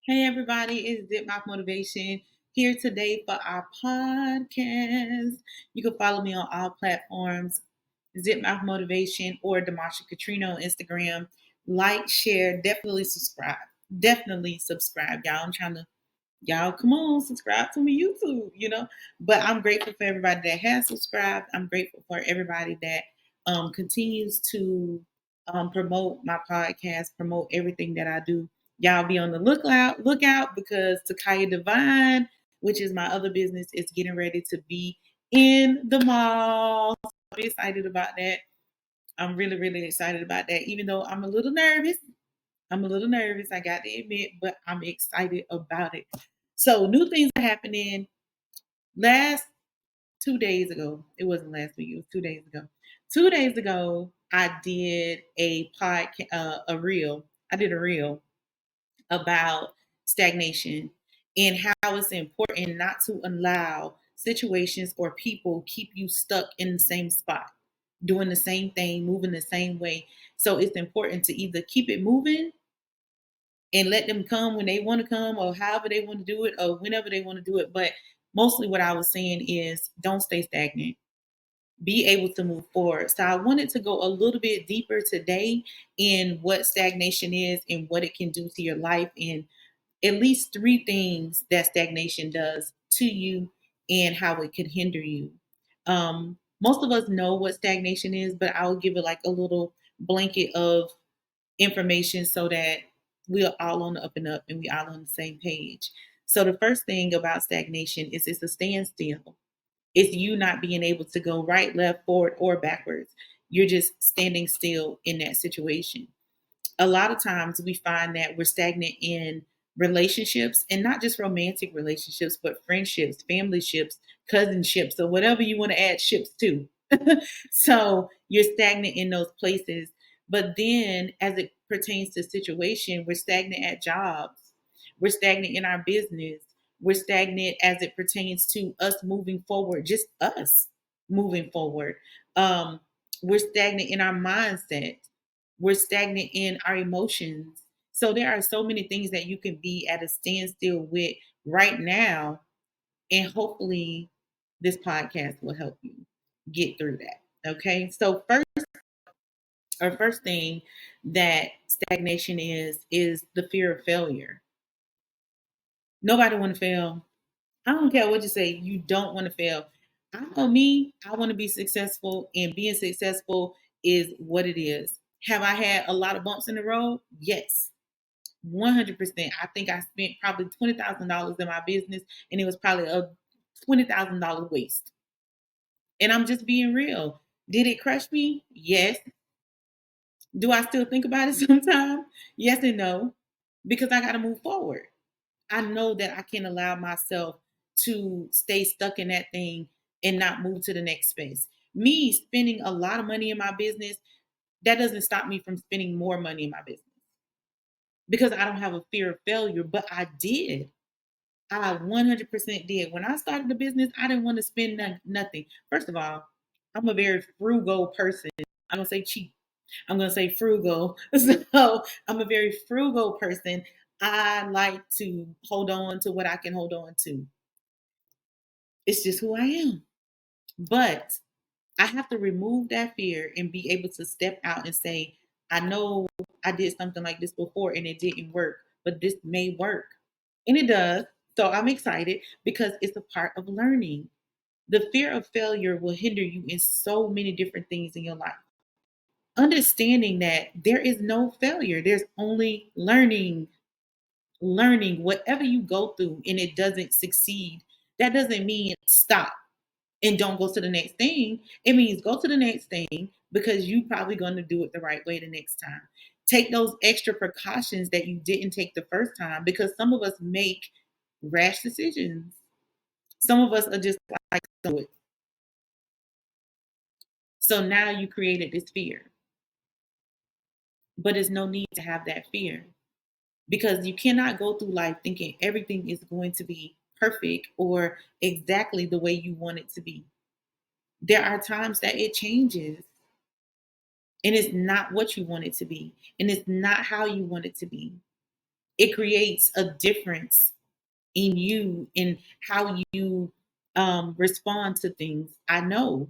Hey everybody, it's Zip Mouth Motivation here today for our podcast. You can follow me on all platforms, Zip Mouth Motivation or Domasha Katrina on Instagram. Like, share, definitely subscribe. Definitely subscribe, y'all. Y'all come on, subscribe to my YouTube. But I'm grateful for everybody that has subscribed. I'm grateful for everybody that continues to promote my podcast, promote everything that I do. Y'all be on the lookout because Takaya Divine, which is my other business, is getting ready to be in the mall. I'm excited about that. I'm really, really excited about that, even though I'm a little nervous. I got to admit, but I'm excited about it. So new things are happening. Last 2 days ago, it wasn't last week, it was 2 days ago. 2 days ago, I did a podcast, a reel. I did a reel about stagnation and how it's important not to allow situations or people keep you stuck in the same spot, doing the same thing, moving the same way. So it's important to either keep it moving and let them come when they want to come or however they want to do it or whenever they want to do it. But mostly what I was saying is don't stay stagnant. Be able to move forward. So I wanted to go a little bit deeper today in what stagnation is and what it can do to your life, and at least 3 things that stagnation does to you and how it could hinder you. Most of us know what stagnation is, but I'll give it like a little blanket of information so that we're all on the up and up and we all on the same page. So the first thing about stagnation is it's a standstill. It's you not being able to go right, left, forward, or backwards. You're just standing still in that situation. A lot of times we find that we're stagnant in relationships, and not just romantic relationships, but friendships, family ships, cousinships, or whatever you want to add ships to. So you're stagnant in those places. But then as it pertains to situation, we're stagnant at jobs. We're stagnant in our business. We're stagnant as it pertains to us moving forward, just us moving forward. Um, we're stagnant in our mindset. We're stagnant in our emotions. So there are so many things that you can be at a standstill with right now. And hopefully this podcast will help you get through that. Okay. So first thing that stagnation is the fear of failure. Nobody want to fail. I don't care what you say, you don't want to fail. I know me, I want to be successful, and being successful is what it is. Have I had a lot of bumps in the road? Yes. 100%. I think I spent probably $20,000 in my business, and it was probably a $20,000 waste. And I'm just being real. Did it crush me? Yes. Do I still think about it sometimes? Yes and no, because I got to move forward. I know that I can't allow myself to stay stuck in that thing and not move to the next space. Me spending a lot of money in my business, that doesn't stop me from spending more money in my business because I don't have a fear of failure, but I did. I 100% did. When I started the business, I didn't want to spend nothing. First of all, I'm a very frugal person. I'm going to say cheap. I'm going to say frugal. So I'm a very frugal person. I like to hold on to what I can hold on to. It's just who I am. But I have to remove that fear and be able to step out and say, I know I did something like this before and it didn't work, but this may work. And it does. So I'm excited because it's a part of learning. The fear of failure will hinder you in so many different things in your life. Understanding that there is no failure, there's only learning. Learning, whatever you go through and it doesn't succeed, that doesn't mean stop and don't go to the next thing. It means go to the next thing because you probably going to do it the right way the next time. Take those extra precautions that you didn't take the first time, because some of us make rash decisions. Some of us are just like, do it. So now you created this fear. But there's no need to have that fear, because you cannot go through life thinking everything is going to be perfect or exactly the way you want it to be. There are times that it changes and it's not what you want it to be, and it's not how you want it to be. It creates a difference in you in how you respond to things. I know,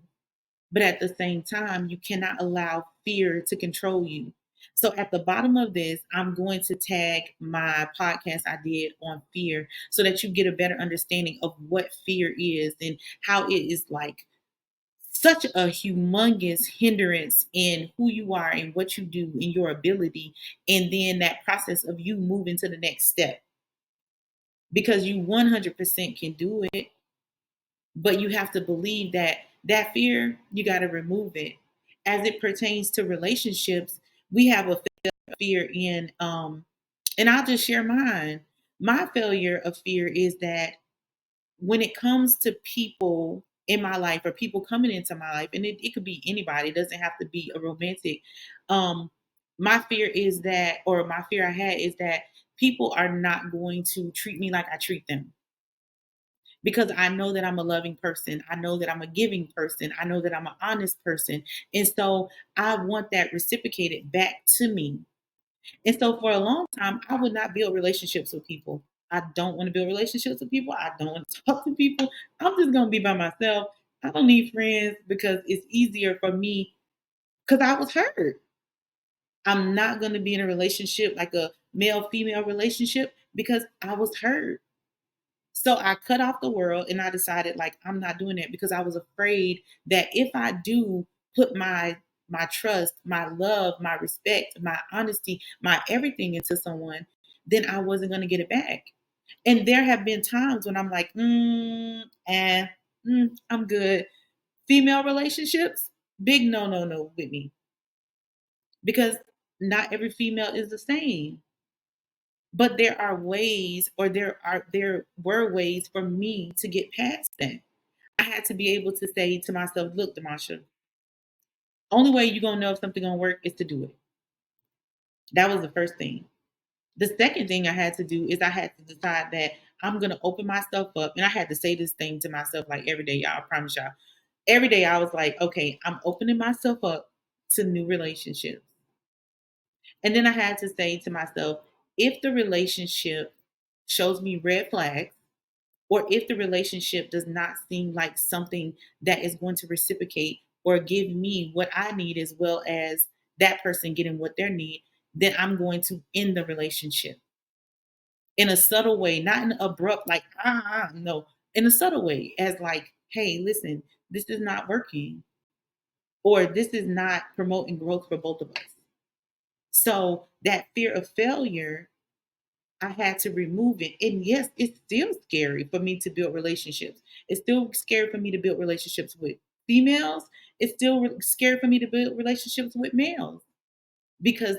but at the same time, you cannot allow fear to control you. So at the bottom of this, I'm going to tag my podcast I did on fear so that you get a better understanding of what fear is and how it is like such a humongous hindrance in who you are and what you do in your ability, and then that process of you moving to the next step, because you 100% can do it, but you have to believe that that fear, you got to remove it. As it pertains to relationships, we have a fear in and I'll just share mine. My failure of fear is that when it comes to people in my life or people coming into my life, and it could be anybody, it doesn't have to be a romantic. My fear is that, or my fear I had is that people are not going to treat me like I treat them, because I know that I'm a loving person. I know that I'm a giving person. I know that I'm an honest person. And so I want that reciprocated back to me. And so for a long time, I would not build relationships with people. I don't want to build relationships with people. I don't want to talk to people. I'm just going to be by myself. I don't need friends because it's easier for me because I was hurt. I'm not going to be in a relationship like a male female relationship because I was hurt. So I cut off the world and I decided like I'm not doing that because I was afraid that if I do put my trust, my love, my respect, my honesty, my everything into someone, then I wasn't going to get it back. And there have been times when I'm like, I'm good. Female relationships, big no with me, because not every female is the same. But there are ways, or there were ways for me to get past that. I had to be able to say to myself, look, Domasha, only way you're gonna know if something gonna work is to do it. That was the first thing. The second thing I had to do is I had to decide that I'm gonna open myself up. And I had to say this thing to myself like every day, y'all. I promise y'all. Every day I was like, okay, I'm opening myself up to new relationships. And then I had to say to myself, if the relationship shows me red flags, or if the relationship does not seem like something that is going to reciprocate or give me what I need as well as that person getting what they need, then I'm going to end the relationship in a subtle way, not in an abrupt, like, no, in a subtle way, as like, hey, listen, this is not working, or this is not promoting growth for both of us. So that fear of failure, I had to remove it. And yes, it's still scary for me to build relationships. It's still scary for me to build relationships with females. It's still scary for me to build relationships with males, because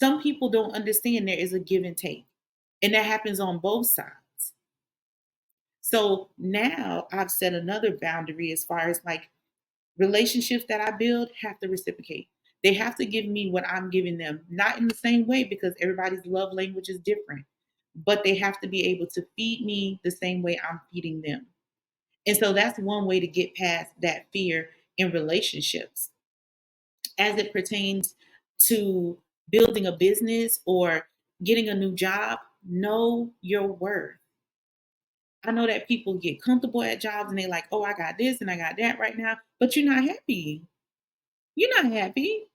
some people don't understand there is a give and take. And that happens on both sides. So now I've set another boundary as far as like relationships that I build have to reciprocate. They have to give me what I'm giving them, not in the same way because everybody's love language is different, but they have to be able to feed me the same way I'm feeding them. And so that's one way to get past that fear in relationships. As it pertains to building a business or getting a new job, know your worth. I know that people get comfortable at jobs and they're like, oh, I got this and I got that right now, but you're not happy. You're not happy.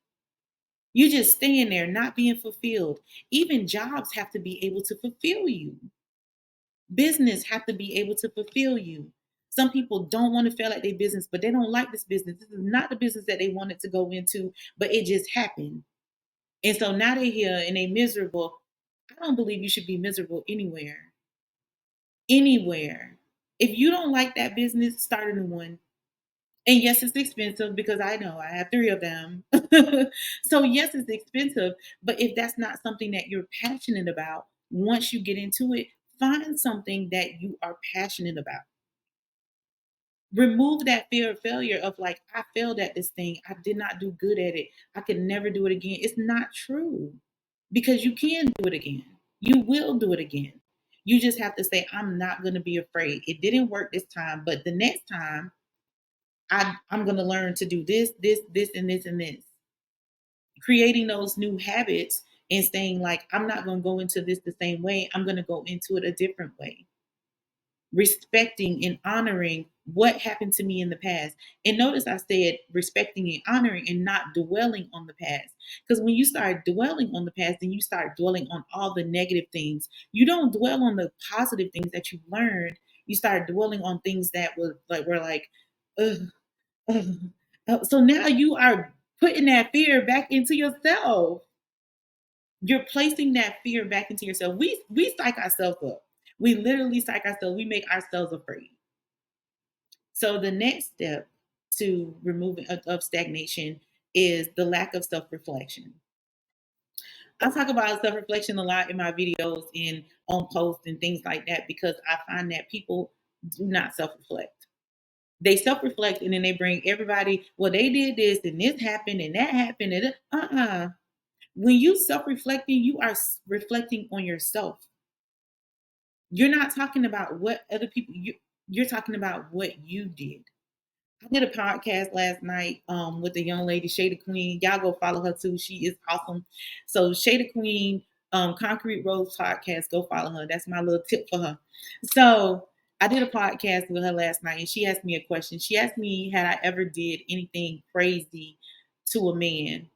You just staying there, not being fulfilled. Even jobs have to be able to fulfill you. Business have to be able to fulfill you. Some people don't want to fail at their business, but they don't like this business. This is not the business that they wanted to go into, but it just happened. And so now they're here and they're miserable. I don't believe you should be miserable anywhere. Anywhere. If you don't like that business, start a new one. And yes, it's expensive because I know I have 3 of them. So yes, it's expensive, but if that's not something that you're passionate about, once you get into it, find something that you are passionate about. Remove that fear of failure of like, I failed at this thing. I did not do good at it. I could never do it again. It's not true, because you can do it again. You will do it again. You just have to say, I'm not going to be afraid. It didn't work this time, but the next time I'm going to learn to do this, and this, and this. Creating those new habits and saying like, I'm not going to go into this the same way. I'm going to go into it a different way. Respecting and honoring what happened to me in the past. And notice I said respecting and honoring and not dwelling on the past. Because when you start dwelling on the past, then you start dwelling on all the negative things. You don't dwell on the positive things that you learned. You start dwelling on things that were like, ugh, ugh. So now you are putting that fear back into yourself. You're placing that fear back into yourself. We psych ourselves up. We literally psych ourselves. We make ourselves afraid. So the next step to removing of stagnation is the lack of self-reflection. I talk about self-reflection a lot in my videos and on posts and things like that because I find that people do not self-reflect. They self-reflect and then they bring everybody, well, they did this and this happened and that happened. And when you self-reflecting, you are reflecting on yourself. You're not talking about what other people, you're talking about what you did. I did a podcast last night with a young lady, Shada Queen. Y'all go follow her too. She is awesome. So Shada Queen, Concrete Rose podcast, go follow her. That's my little tip for her. So I did a podcast with her last night and she asked me a question. She asked me, had I ever did anything crazy to a man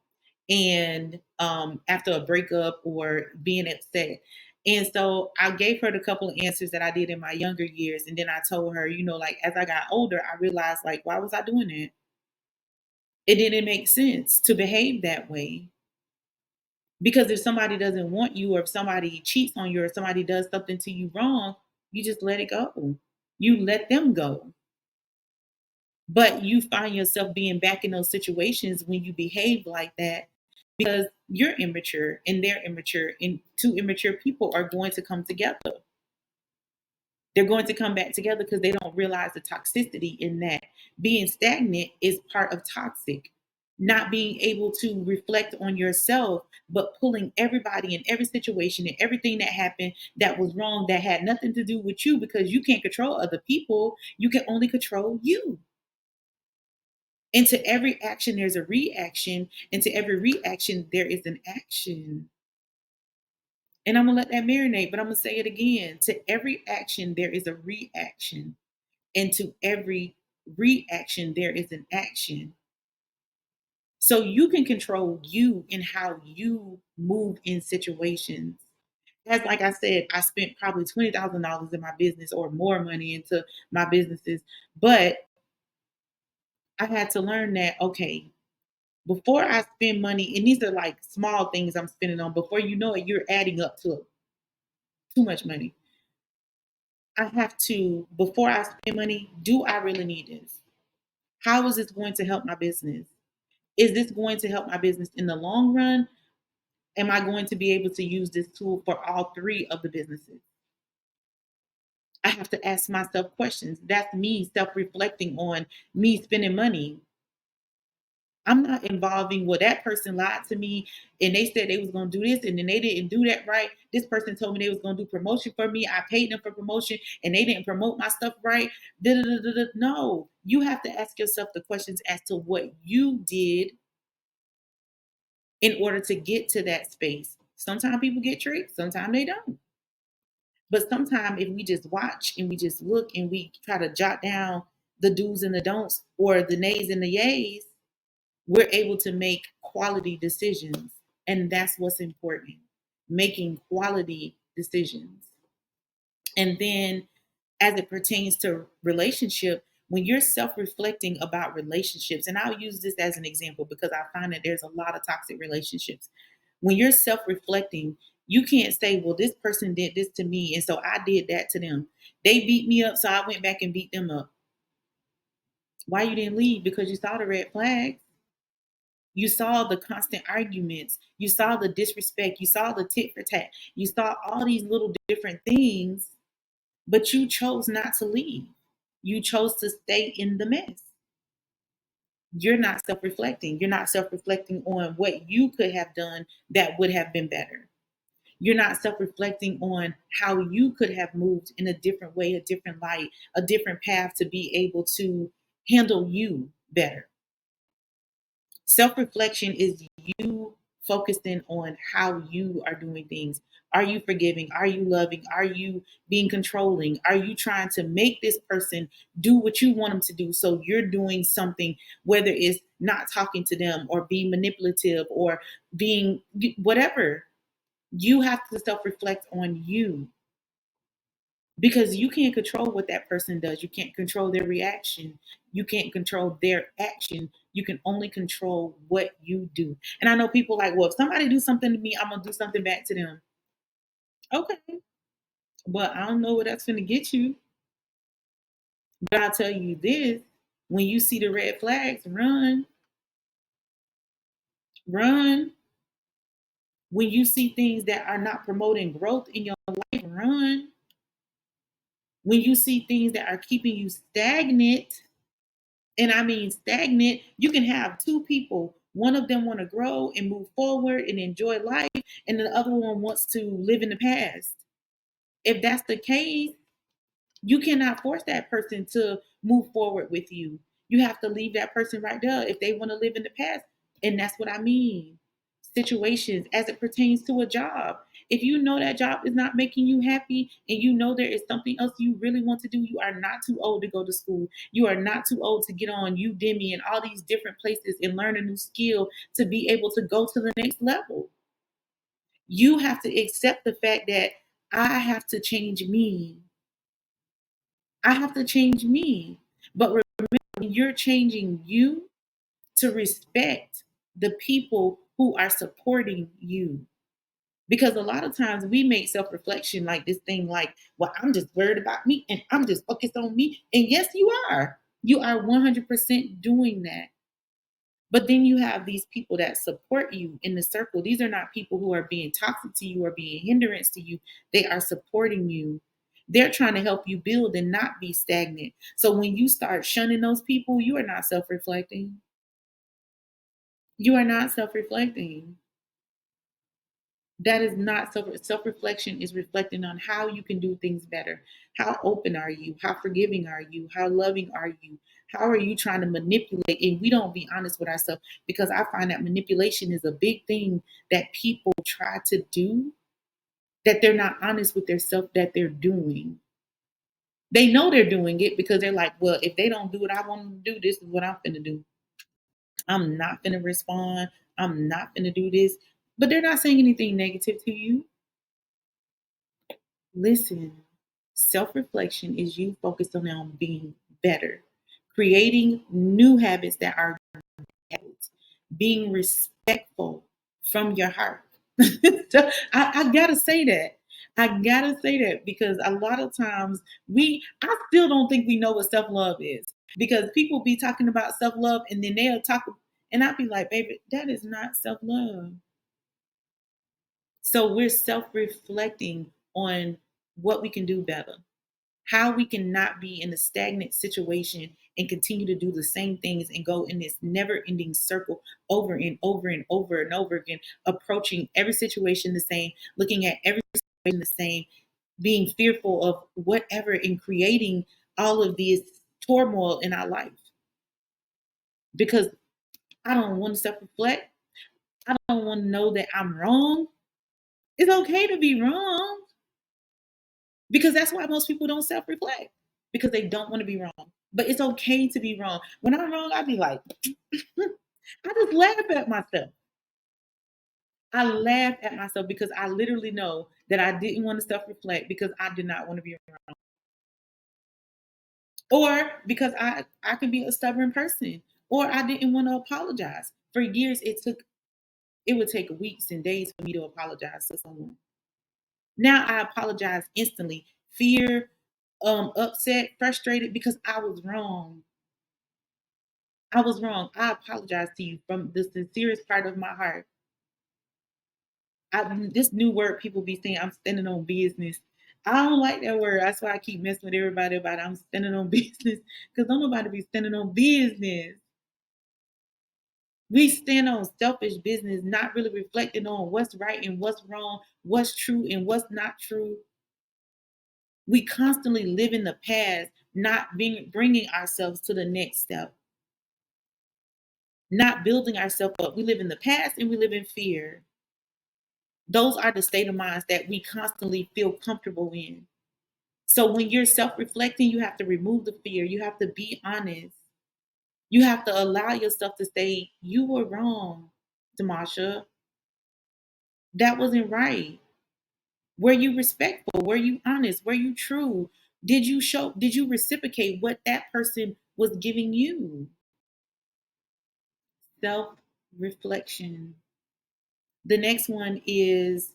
and after a breakup or being upset. And so I gave her the couple of answers that I did in my younger years. And then I told her, like as I got older, I realized like, why was I doing that? It didn't make sense to behave that way. Because if somebody doesn't want you or if somebody cheats on you or somebody does something to you wrong, you just let it go. You let them go. But you find yourself being back in those situations when you behave like that because you're immature and they're immature and two immature people are going to come together. They're going to come back together because they don't realize the toxicity in that. Being stagnant is part of toxic. Not being able to reflect on yourself, but pulling everybody in every situation and everything that happened that was wrong, that had nothing to do with you because you can't control other people. You can only control you. And to every action, there's a reaction. And to every reaction, there is an action. And I'm going to let that marinate, but I'm going to say it again. To every action, there is a reaction. And to every reaction, there is an action. So you can control you and how you move in situations. As like I said, I spent probably $20,000 in my business or more money into my businesses. But I had to learn that, okay, before I spend money, and these are like small things I'm spending on, before you know it, you're adding up to too much money. I have to, before I spend money, do I really need this? How is this going to help my business? Is this going to help my business in the long run? Am I going to be able to use this tool for all three of the businesses? I have to ask myself questions. That's me self-reflecting on me spending money. I'm not involving, well, that person lied to me and they said they was going to do this and then they didn't do that right. This person told me they was going to do promotion for me. I paid them for promotion and they didn't promote my stuff right. Da-da-da-da-da. No, you have to ask yourself the questions as to what you did in order to get to that space. Sometimes people get tricked, sometimes they don't. But sometimes if we just watch and we just look and we try to jot down the do's and the don'ts or the nays and the yays, we're able to make quality decisions. And that's what's important, making quality decisions. And then as it pertains to relationship, when you're self-reflecting about relationships, and I'll use this as an example because I find that there's a lot of toxic relationships. When you're self-reflecting, you can't say, well, this person did this to me, and so I did that to them. They beat me up, so I went back and beat them up. Why you didn't leave? Because you saw the red flags. You saw the constant arguments. You saw the disrespect. You saw the tit for tat. You saw all these little different things, but you chose not to leave. You chose to stay in the mess. You're not self-reflecting. You're not self-reflecting on what you could have done that would have been better. You're not self-reflecting on how you could have moved in a different way, a different light, a different path to be able to handle you better. Self-reflection is you focusing on how you are doing things. Are you forgiving? Are you loving? Are you being controlling? Are you trying to make this person do what you want them to do? So you're doing something, whether it's not talking to them or being manipulative or being whatever. You have to self reflect on you, because you can't control what that person does. You can't control their reaction. You can't control their action. You can only control what you do. And I know people like, well, if somebody do something to me, I'm gonna do something back to them. Okay, but I don't know what that's gonna get you. But I'll tell you this: when you see the red flags, run, run. When you see things that are not promoting growth in your life, run. When you see things that are keeping you stagnant, and I mean stagnant, you can have two people. One of them want to grow and move forward and enjoy life, and the other one wants to live in the past. If that's the case, you cannot force that person to move forward with you. You have to leave that person right there if they want to live in the past. And that's what I mean. Situations as it pertains to a job. If you know that job is not making you happy and you know there is something else you really want to do, you are not too old to go to school. You are not too old to get on Udemy and all these different places and learn a new skill to be able to go to the next level. You have to accept the fact that I have to change me. I have to change me. But remember, you're changing you to respect the people who are supporting you. Because a lot of times we make self reflection like this thing, like, well, I'm just worried about me and I'm just focused on me. And yes, you are. You are 100% doing that. But then you have these people that support you in the circle. These are not people who are being toxic to you or being hindrance to you. They are supporting you. They're trying to help you build and not be stagnant. So when you start shunning those people, you are not self reflecting. You are not self reflecting. That is not self reflection, is reflecting on how you can do things better. How open are you? How forgiving are you? How loving are you? How are you trying to manipulate? And we don't be honest with ourselves, because I find that manipulation is a big thing that people try to do, that they're not honest with their self that they're doing. They know they're doing it because they're like, well, if they don't do what I want them to do, this is what I'm going to do. I'm not going to respond. I'm not going to do this. But they're not saying anything negative to you. Listen, self reflection is you focused on being better, creating new habits that are habits, being respectful from your heart. So I gotta say that. I gotta say that because a lot of times I still don't think we know what self love is, because people be talking about self love and then they'll talk, and I'll be like, baby, that is not self love. So we're self reflecting on what we can do better, how we can not be in a stagnant situation and continue to do the same things and go in this never ending circle over and over and over and over again, approaching every situation the same, looking at every situation the same, being fearful of whatever, and creating all of this turmoil in our life. Because I don't want to self reflect. I don't want to know that I'm wrong. It's okay to be wrong, because that's why most people don't self reflect, because they don't want to be wrong. But it's okay to be wrong. When I'm wrong, I'd be like, I just laugh at myself. I laugh at myself because I literally know that I didn't want to self reflect because I did not want to be wrong. Or because I could be a stubborn person, or I didn't want to apologize. For years, it would take weeks and days for me to apologize to someone. Now I apologize instantly. Fear, upset, frustrated because I was wrong. I was wrong. I apologize to you from the sincerest part of my heart. This new word people be saying, I'm standing on business. I don't like that word. That's why I keep messing with everybody about it. I'm standing on business, because I'm about to be standing on business. We stand on selfish business, not really reflecting on what's right and what's wrong, what's true and what's not true. We constantly live in the past, not bringing ourselves to the next step. not building ourselves up. We live in the past and we live in fear. Those are the state of minds that we constantly feel comfortable in. So when you're self-reflecting, you have to remove the fear. You have to be honest. You have to allow yourself to say, you were wrong, Domasha. That wasn't right. Were you respectful? Were you honest? Were you true? Did you reciprocate what that person was giving you? Self-reflection. The next one is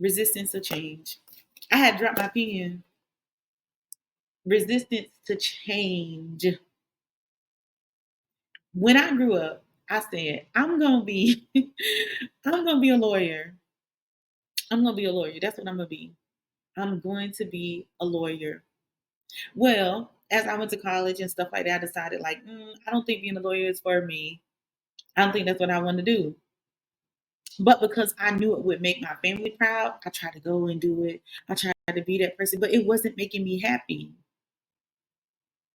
resistance to change. I had dropped my pen. Resistance to change. When I grew up, I said, I'm gonna be I'm gonna be a lawyer. I'm gonna be a lawyer. That's what I'm gonna be. I'm going to be a lawyer. Well, as I went to college and stuff like that, I decided like, I don't think being a lawyer is for me. I don't think that's what I want to do. But because I knew it would make my family proud, I tried to go and do it. I tried to be that person, but it wasn't making me happy.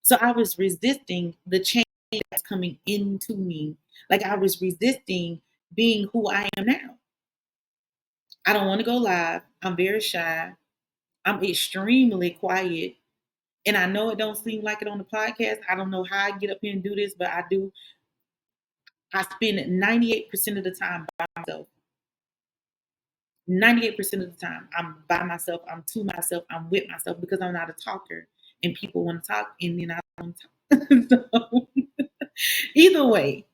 So I was resisting the change that's coming into me. Like I was resisting being who I am now. I don't want to go live. I'm very shy. I'm extremely quiet. And I know it don't seem like it on the podcast. I don't know how I get up here and do this, but I do. I spend 98% of the time by myself. 98% of the time, I'm by myself. I'm to myself. I'm with myself because I'm not a talker. And people want to talk, and then I don't talk. So, either way,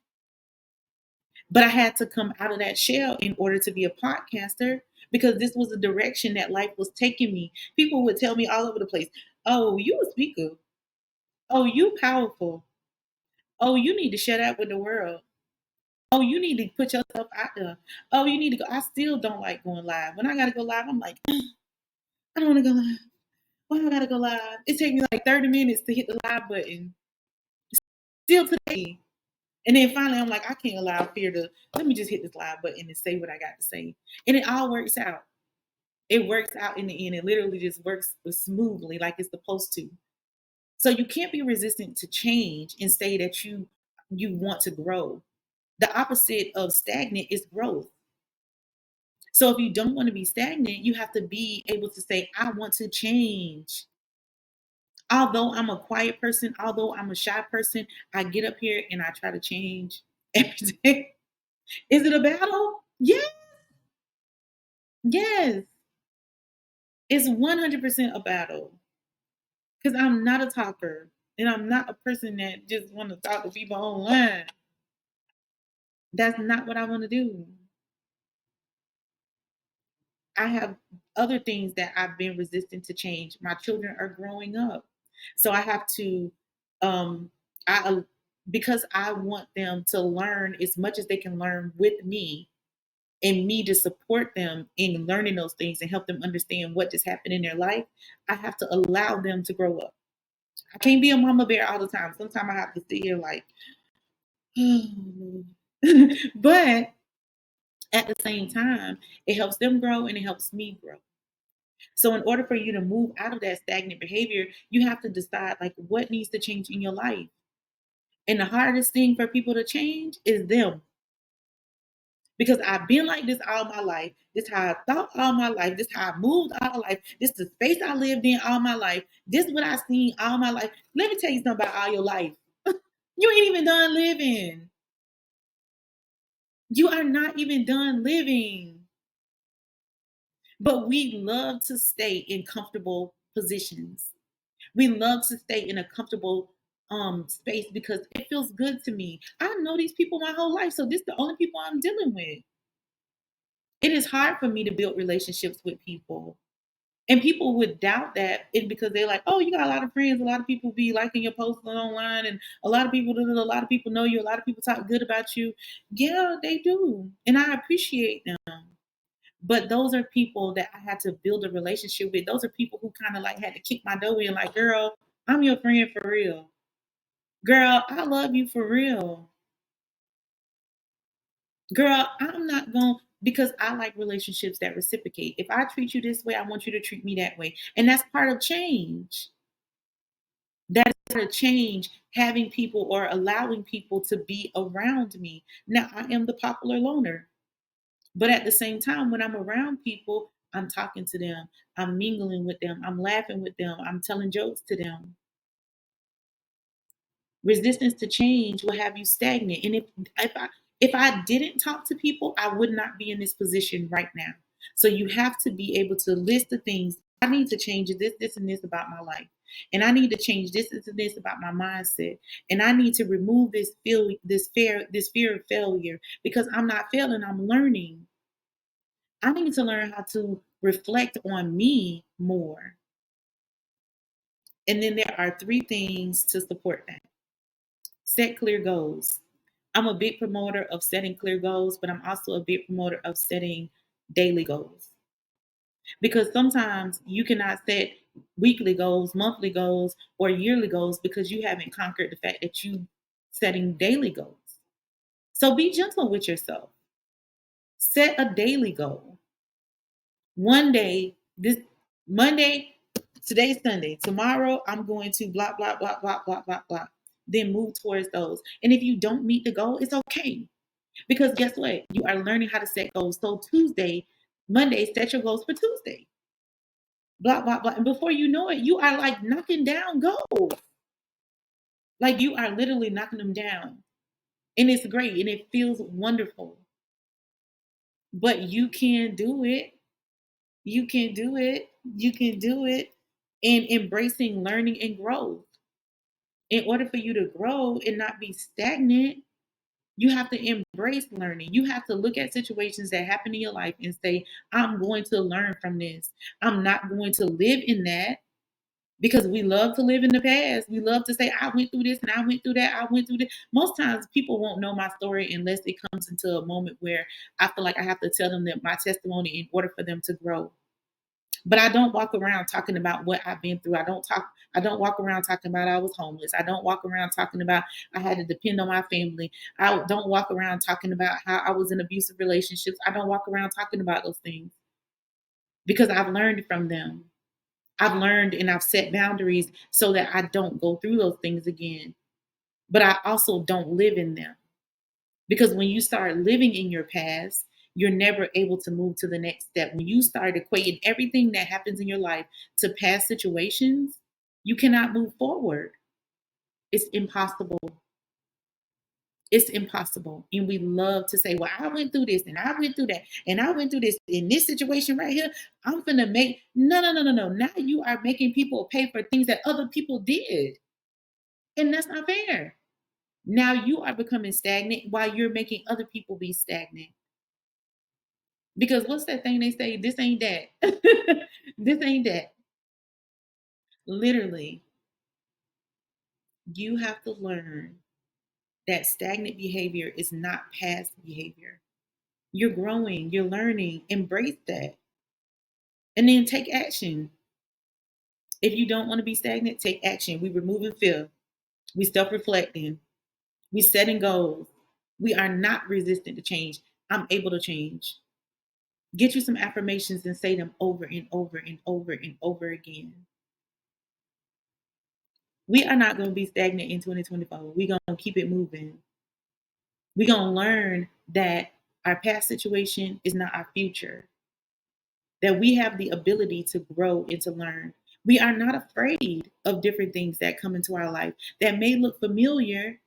but I had to come out of that shell in order to be a podcaster because this was the direction that life was taking me. People would tell me all over the place, "Oh, you a speaker. Oh, you powerful. Oh, you need to share that with the world. Oh, you need to put yourself out there. Oh, you need to go." I still don't like going live. When I gotta go live, I'm like, I don't want to go live. Why do I gotta go live? It takes me like 30 minutes to hit the live button. Still today. And then finally, I'm like, I can't allow fear to, let me just hit this live button and say what I got to say. And it all works out. It works out in the end. It literally just works smoothly like it's supposed to. So you can't be resistant to change and say that you want to grow. The opposite of stagnant is growth. So if you don't want to be stagnant, you have to be able to say, I want to change. Although I'm a quiet person, although I'm a shy person, I get up here and I try to change every day. Is it a battle? Yes. Yes. It's 100% a battle. Because I'm not a talker. And I'm not a person that just want to talk to people online. That's not what I want to do. I have other things that I've been resistant to change. My children are growing up. So I have to I because I want them to learn as much as they can learn with me and me to support them in learning those things and help them understand what just happened in their life. I have to allow them to grow up. I can't be a mama bear all the time. Sometimes I have to sit here like, but at the same time, it helps them grow and it helps me grow. So in order for you to move out of that stagnant behavior, you have to decide like what needs to change in your life. And the hardest thing for people to change is them. Because I've been like this all my life. This is how I thought all my life. This is how I moved all my life. This is the space I lived in all my life. This is what I've seen all my life. Let me tell you something about all your life. You ain't even done living. You are not even done living. But we love to stay in comfortable positions. We love to stay in a comfortable space because it feels good to me. I know these people my whole life, so this is the only people I'm dealing with. It is hard for me to build relationships with people. And people would doubt that it because they're like, oh, you got a lot of friends. A lot of people be liking your posts online, and a lot of people know you. A lot of people talk good about you. Yeah, they do, and I appreciate them. But those are people that I had to build a relationship with. Those are people who kind of like had to kick my door in, like, girl, I'm your friend for real. Girl, I love you for real. Girl, I'm not going because I like relationships that reciprocate. If I treat you this way, I want you to treat me that way. And that's part of change. That is to change having people or allowing people to be around me. Now, I am the popular loner, but at the same time, when I'm around people, I'm talking to them, I'm mingling with them, I'm laughing with them, I'm telling jokes to them. Resistance to change will have you stagnant. And if I didn't talk to people, I would not be in this position right now. So you have to be able to list the things I need to change this, and this about my life. And I need to change this, and this about my mindset. And I need to remove this fear of failure, because I'm not failing, I'm learning. I need to learn how to reflect on me more. And then there are 3 things to support that. Set clear goals. I'm a big promoter of setting clear goals, but I'm also a big promoter of setting daily goals. Because sometimes you cannot set weekly goals, monthly goals, or yearly goals because you haven't conquered the fact that you setting daily goals. So be gentle with yourself. Set a daily goal. One day, this Monday, today's Sunday. Tomorrow, I'm going to blah, blah, blah, blah, blah, blah, blah. Then move towards those. And if you don't meet the goal, it's okay. Because guess what? You are learning how to set goals. So Monday, set your goals for Tuesday. Blah, blah, blah. And before you know it, you are like knocking down goals. Like you are literally knocking them down. And it's great and it feels wonderful. But you can do it. You can do it. You can do it. And embracing learning and growth. In order for you to grow and not be stagnant, you have to embrace learning. You have to look at situations that happen in your life and say, I'm going to learn from this. I'm not going to live in that, because we love to live in the past. We love to say, I went through this and I went through that. I went through this. Most times people won't know my story unless it comes into a moment where I feel like I have to tell them that my testimony in order for them to grow. But I don't walk around talking about what I've been through. I don't walk around talking about I was homeless. I don't walk around talking about I had to depend on my family. I don't walk around talking about how I was in abusive relationships. I don't walk around talking about those things because I've learned from them. I've learned and I've set boundaries so that I don't go through those things again. But I also don't live in them. Because when you start living in your past, you're never able to move to the next step. When you start equating everything that happens in your life to past situations, you cannot move forward. It's impossible. It's impossible. And we love to say, well, I went through this and I went through that and I went through this in this situation right here. I'm going to make, no, no, no, no, no. Now you are making people pay for things that other people did. And that's not fair. Now you are becoming stagnant while you're making other people be stagnant. Because what's that thing they say? This ain't that. This ain't that. Literally, you have to learn that stagnant behavior is not past behavior. You're growing, you're learning, embrace that. And then take action. If you don't want to be stagnant, take action. We removing fear. We self-reflecting. We setting goals. We are not resistant to change. I'm able to change. Get you some affirmations and say them over and over and over and over again. We are not going to be stagnant in 2024. We're going to keep it moving. We're going to learn that our past situation is not our future, that we have the ability to grow and to learn. We are not afraid of different things that come into our life that may look familiar,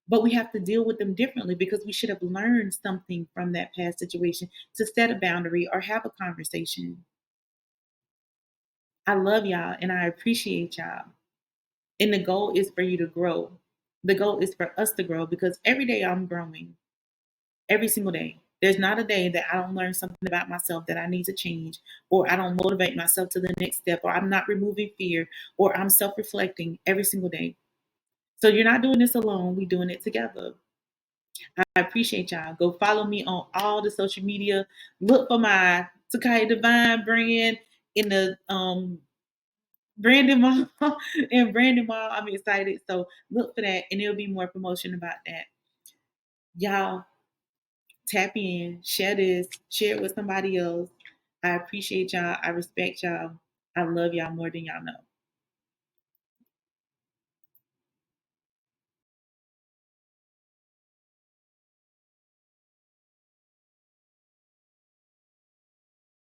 but we have to deal with them differently because we should have learned something from that past situation to set a boundary or have a conversation. I love y'all and I appreciate y'all. And the goal is for you to grow. The goal is for us to grow because every day I'm growing. Every single day. There's not a day that I don't learn something about myself that I need to change, or I don't motivate myself to the next step, or I'm not removing fear, or I'm self reflecting every single day. So you're not doing this alone. We're doing it together. I appreciate y'all. Go follow me on all the social media. Look for my Takai Divine brand in the Brandon Mall and Brandon Mall. I'm excited. So look for that and there'll be more promotion about that. Y'all tap in, share this, share it with somebody else. I appreciate y'all. I respect y'all. I love y'all more than y'all know.